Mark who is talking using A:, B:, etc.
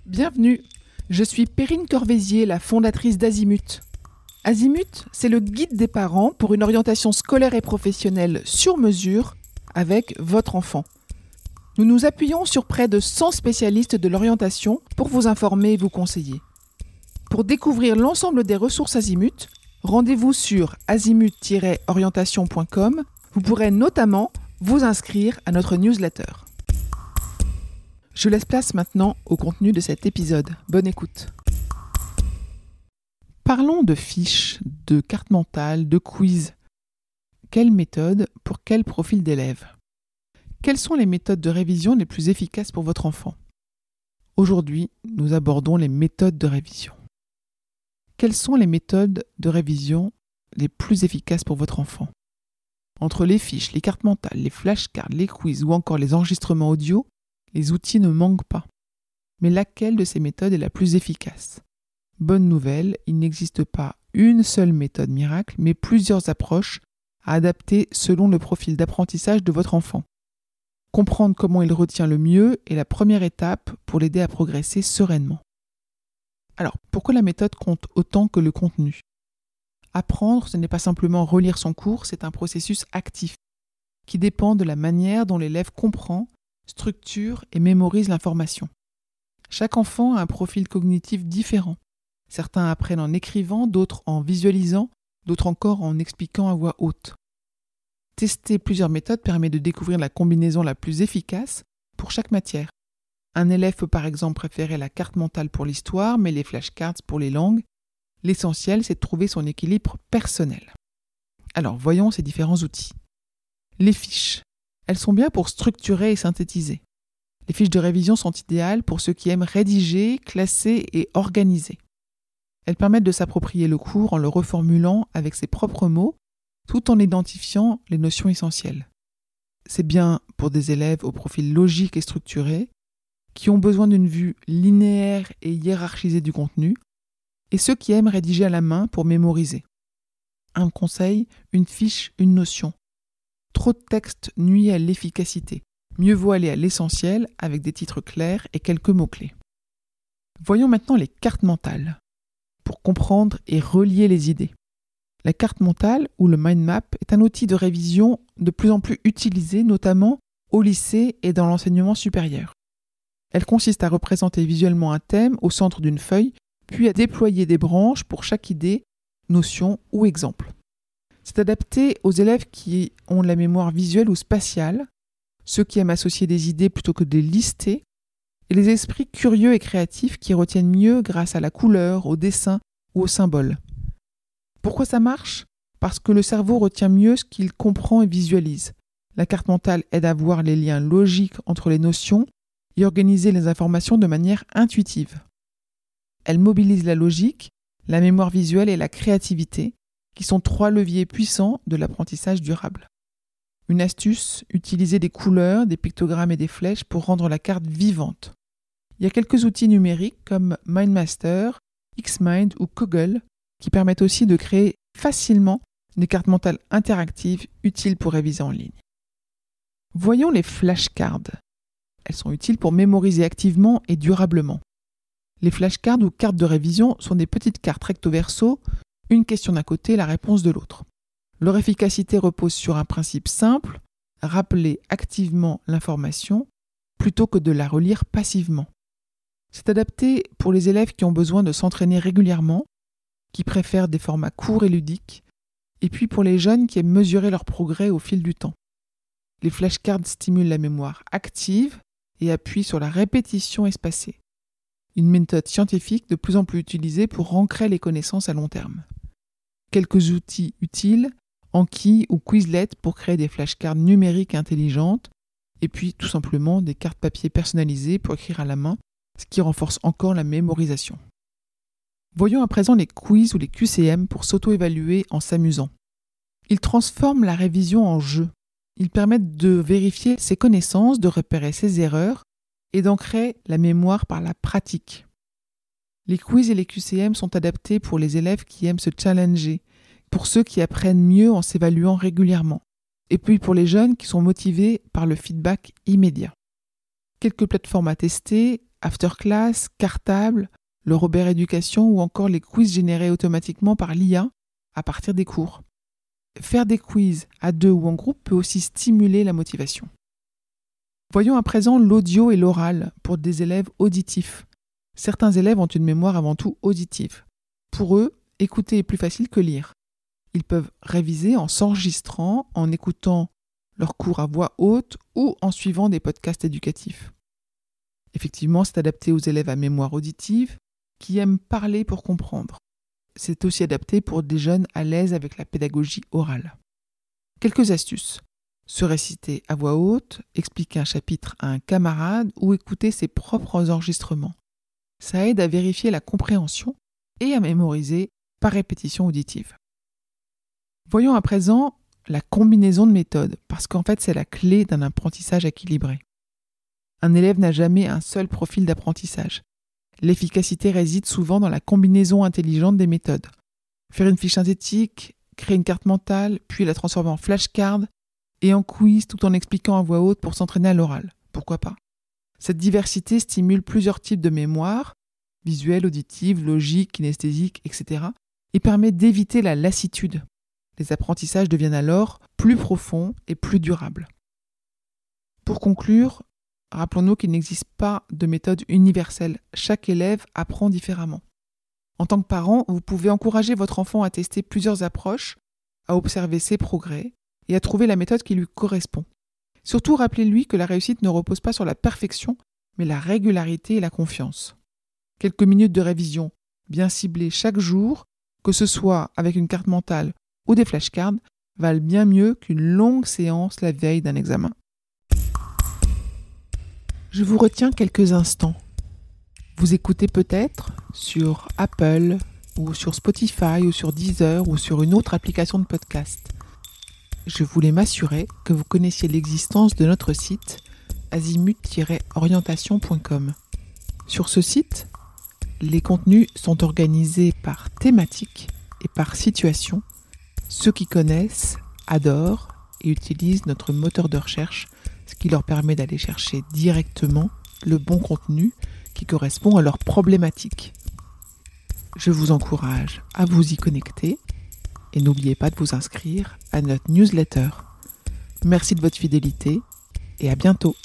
A: Bienvenue, je suis Perrine Corvézier, la fondatrice d'Azimut. Azimut, c'est le guide des parents pour une orientation scolaire et professionnelle sur mesure avec votre enfant. Nous nous appuyons sur près de 100 spécialistes de l'orientation pour vous informer et vous conseiller. Pour découvrir l'ensemble des ressources Azimut, rendez-vous sur azimut-orientation.com. Vous pourrez notamment vous inscrire à notre newsletter. Je laisse place maintenant au contenu de cet épisode. Bonne écoute. Parlons de fiches, de cartes mentales, de quiz. Quelle méthode pour quel profil d'élève ? Quelles sont les méthodes de révision les plus efficaces pour votre enfant ? Aujourd'hui, nous abordons les méthodes de révision. Quelles sont les méthodes de révision les plus efficaces pour votre enfant ? Entre les fiches, les cartes mentales, les flashcards, les quiz ou encore les enregistrements audio, les outils ne manquent pas. Mais laquelle de ces méthodes est la plus efficace ? Bonne nouvelle, il n'existe pas une seule méthode miracle, mais plusieurs approches à adapter selon le profil d'apprentissage de votre enfant. Comprendre comment il retient le mieux est la première étape pour l'aider à progresser sereinement. Alors, pourquoi la méthode compte autant que le contenu ? Apprendre, ce n'est pas simplement relire son cours, c'est un processus actif qui dépend de la manière dont l'élève comprend, structure et mémorise l'information. Chaque enfant a un profil cognitif différent. Certains apprennent en écrivant, d'autres en visualisant, d'autres encore en expliquant à voix haute. Tester plusieurs méthodes permet de découvrir la combinaison la plus efficace pour chaque matière. Un élève peut par exemple préférer la carte mentale pour l'histoire, mais les flashcards pour les langues. L'essentiel, c'est de trouver son équilibre personnel. Alors, voyons ces différents outils. Les fiches. Elles sont bien pour structurer et synthétiser. Les fiches de révision sont idéales pour ceux qui aiment rédiger, classer et organiser. Elles permettent de s'approprier le cours en le reformulant avec ses propres mots, tout en identifiant les notions essentielles. C'est bien pour des élèves au profil logique et structuré, qui ont besoin d'une vue linéaire et hiérarchisée du contenu, et ceux qui aiment rédiger à la main pour mémoriser. Un conseil, une fiche, une notion. Trop de texte nuit à l'efficacité. Mieux vaut aller à l'essentiel avec des titres clairs et quelques mots-clés. Voyons maintenant les cartes mentales, pour comprendre et relier les idées. La carte mentale, ou le mind map, est un outil de révision de plus en plus utilisé, notamment au lycée et dans l'enseignement supérieur. Elle consiste à représenter visuellement un thème au centre d'une feuille, puis à déployer des branches pour chaque idée, notion ou exemple. C'est adapté aux élèves qui ont la mémoire visuelle ou spatiale, ceux qui aiment associer des idées plutôt que de les lister, et les esprits curieux et créatifs qui retiennent mieux grâce à la couleur, au dessin ou au symbole. Pourquoi ça marche ? Parce que le cerveau retient mieux ce qu'il comprend et visualise. La carte mentale aide à voir les liens logiques entre les notions et organiser les informations de manière intuitive. Elle mobilise la logique, la mémoire visuelle et la créativité, qui sont 3 leviers puissants de l'apprentissage durable. Une astuce, utiliser des couleurs, des pictogrammes et des flèches pour rendre la carte vivante. Il y a quelques outils numériques comme MindMaster, Xmind ou Koggle qui permettent aussi de créer facilement des cartes mentales interactives utiles pour réviser en ligne. Voyons les flashcards. Elles sont utiles pour mémoriser activement et durablement. Les flashcards ou cartes de révision sont des petites cartes recto verso, une question d'un côté, la réponse de l'autre. Leur efficacité repose sur un principe simple, rappeler activement l'information plutôt que de la relire passivement. C'est adapté pour les élèves qui ont besoin de s'entraîner régulièrement, qui préfèrent des formats courts et ludiques, et puis pour les jeunes qui aiment mesurer leur progrès au fil du temps. Les flashcards stimulent la mémoire active et appuient sur la répétition espacée. Une méthode scientifique de plus en plus utilisée pour ancrer les connaissances à long terme. Quelques outils utiles, Anki ou Quizlet pour créer des flashcards numériques intelligentes, et puis tout simplement des cartes papier personnalisées pour écrire à la main, ce qui renforce encore la mémorisation. Voyons à présent les quiz ou les QCM pour s'auto-évaluer en s'amusant. Ils transforment la révision en jeu. Ils permettent de vérifier ses connaissances, de repérer ses erreurs et d'ancrer la mémoire par la pratique. Les quiz et les QCM sont adaptés pour les élèves qui aiment se challenger, pour ceux qui apprennent mieux en s'évaluant régulièrement, et puis pour les jeunes qui sont motivés par le feedback immédiat. Quelques plateformes à tester, Afterclass, Cartable, le Robert Éducation ou encore les quiz générés automatiquement par l'IA à partir des cours. Faire des quiz à 2 ou en groupe peut aussi stimuler la motivation. Voyons à présent l'audio et l'oral pour des élèves auditifs. Certains élèves ont une mémoire avant tout auditive. Pour eux, écouter est plus facile que lire. Ils peuvent réviser en s'enregistrant, en écoutant leurs cours à voix haute ou en suivant des podcasts éducatifs. Effectivement, c'est adapté aux élèves à mémoire auditive qui aiment parler pour comprendre. C'est aussi adapté pour des jeunes à l'aise avec la pédagogie orale. Quelques astuces. Se réciter à voix haute, expliquer un chapitre à un camarade ou écouter ses propres enregistrements. Ça aide à vérifier la compréhension et à mémoriser par répétition auditive. Voyons à présent la combinaison de méthodes, parce qu'en fait c'est la clé d'un apprentissage équilibré. Un élève n'a jamais un seul profil d'apprentissage. L'efficacité réside souvent dans la combinaison intelligente des méthodes. Faire une fiche synthétique, créer une carte mentale, puis la transformer en flashcard et en quiz tout en expliquant à voix haute pour s'entraîner à l'oral. Pourquoi pas ? Cette diversité stimule plusieurs types de mémoire, visuelle, auditive, logique, kinesthésique, etc. et permet d'éviter la lassitude. Les apprentissages deviennent alors plus profonds et plus durables. Pour conclure, rappelons-nous qu'il n'existe pas de méthode universelle. Chaque élève apprend différemment. En tant que parent, vous pouvez encourager votre enfant à tester plusieurs approches, à observer ses progrès et à trouver la méthode qui lui correspond. Surtout, rappelez-lui que la réussite ne repose pas sur la perfection, mais la régularité et la confiance. Quelques minutes de révision bien ciblées chaque jour, que ce soit avec une carte mentale ou des flashcards, valent bien mieux qu'une longue séance la veille d'un examen. Je vous retiens quelques instants. Vous écoutez peut-être sur Apple ou sur Spotify ou sur Deezer ou sur une autre application de podcast. Je voulais m'assurer que vous connaissiez l'existence de notre site azimut-orientation.com. Sur ce site, les contenus sont organisés par thématique et par situation. Ceux qui connaissent adorent et utilisent notre moteur de recherche, ce qui leur permet d'aller chercher directement le bon contenu qui correspond à leurs problématiques. Je vous encourage à vous y connecter et n'oubliez pas de vous inscrire à notre newsletter. Merci de votre fidélité et à bientôt.